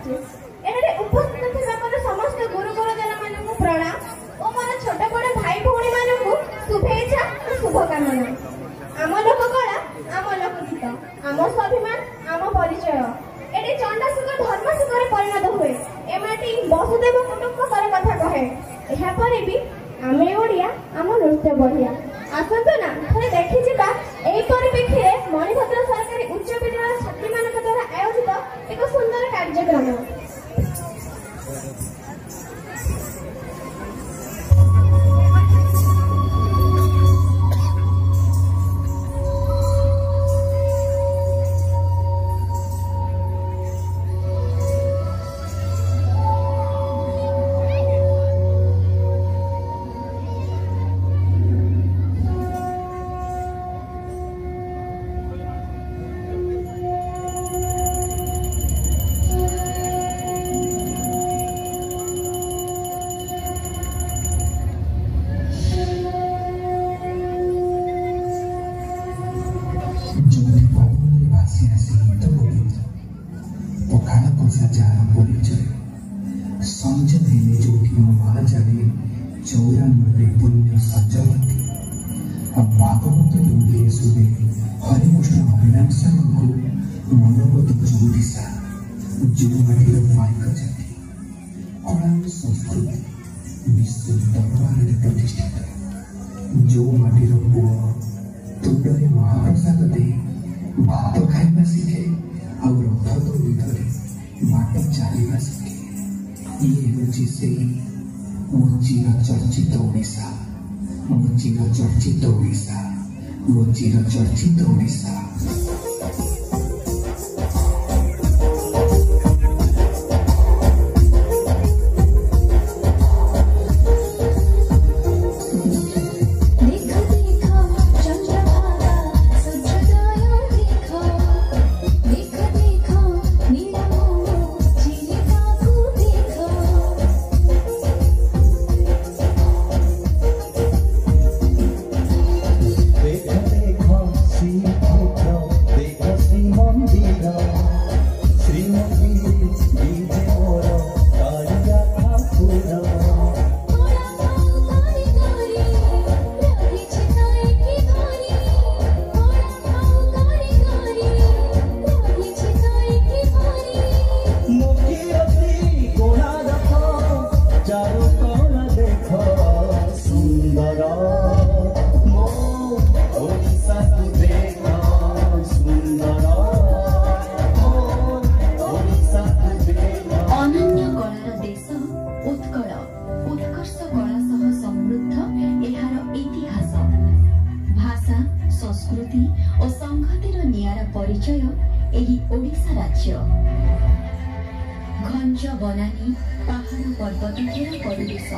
ଚାଲିଛି। ଏଠାରେ ଉପସ୍ଥିତ ଥିବା ମୋର ସମସ୍ତ ଗୁରୁ ଗୁରୁଜନମାନଙ୍କୁ ପ୍ରଣାମ ଓ ମୋର ଛୋଟ ବଡ଼ ଭାଇ ଭଉଣୀମାନଙ୍କୁ ଶୁଭେଚ୍ଛା ଓ ଶୁଭକାମନା। ଆମ ଲୋକ କଳା, ଆମ ଲୋକଗୀତ, ଆମ ସ୍ୱାଭିମାନ, ଆମ ପରିଚୟ। ଏଠି ଚଣ୍ଡାଶୁକ ଧର୍ମଶୁକରେ ପରିଣତ ହୁଏ। ଏ ମାଟି ବସୁଦେବ କୁଟୁମ୍ବକର କଥା କହେ। ଏହାପରେ ବି ଆମେ ଓଡ଼ିଆ, ଆମ ନୃତ୍ୟ ବଢ଼ିଆ। ଆସନ୍ତୁ ନା ଥରେ ଦେଖିଯିବା ଏହି ପରିପ୍ରେକ୍ଷୀରେ ମଣିଭଦ୍ର ସରକାରୀ ଉଚ୍ଚ ବିଦ୍ୟାଳୟ ଛାତ୍ରୀମାନଙ୍କ ଦ୍ୱାରା ଆୟୋଜିତ ଏକ ସୁନ୍ଦର କାର୍ଯ୍ୟକ୍ରମ। जो माटीर पुओ तुंडरे महाप्रसाद दे भात खाइबा शिखे आ रथ दौड़े बाट चलवा शिखे। ये हूँ से मो चिर चर्चित ओडिशा, मो चिर चर्चित ओडिशा, मो चिर चर्चित ओडिशा। संस्कृति और संहतिर नियारा परिचय एही ओडिशा राज्य। घंच बनानी पहाड़ पर्वत परिवेश,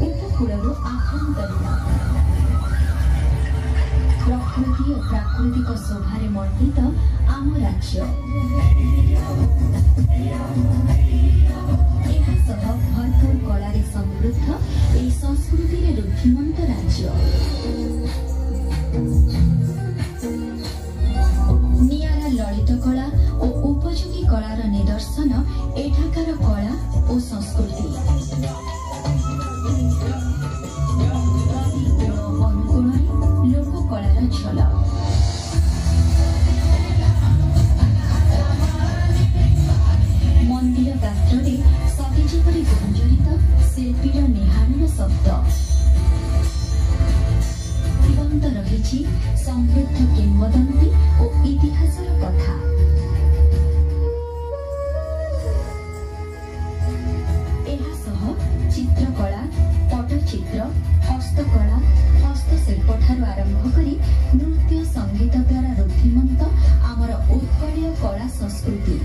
उपकूलर आभ्यंतरीण प्रकृति और प्राकृतिक शोभारे मंडित आम राज्य। भरपूर कलारे समृद्ध ए संस्कृति रुद्धिमंत राज्य। नियारा ललित कला और उपयोगी कलार निदर्शन एठाकार कला और संस्कृति। अनुकूल लोक कलार झलक। मंदिर गात्रे सतेजेपरि गुंजरित शिल्पीर निहारर शब्द। जीवंत रही समृद्ध किंवदंती और इतिहासर कथा। चित्रकला, पटचित्र, हस्तकला, हस्तशिल्प ठारू आरंभ करी नृत्य संगीत द्वारा रुद्धिमंत आमर उत्कलीय कला संस्कृति।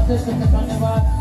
ଅଶେଷ ଧନ୍ୟବାଦ।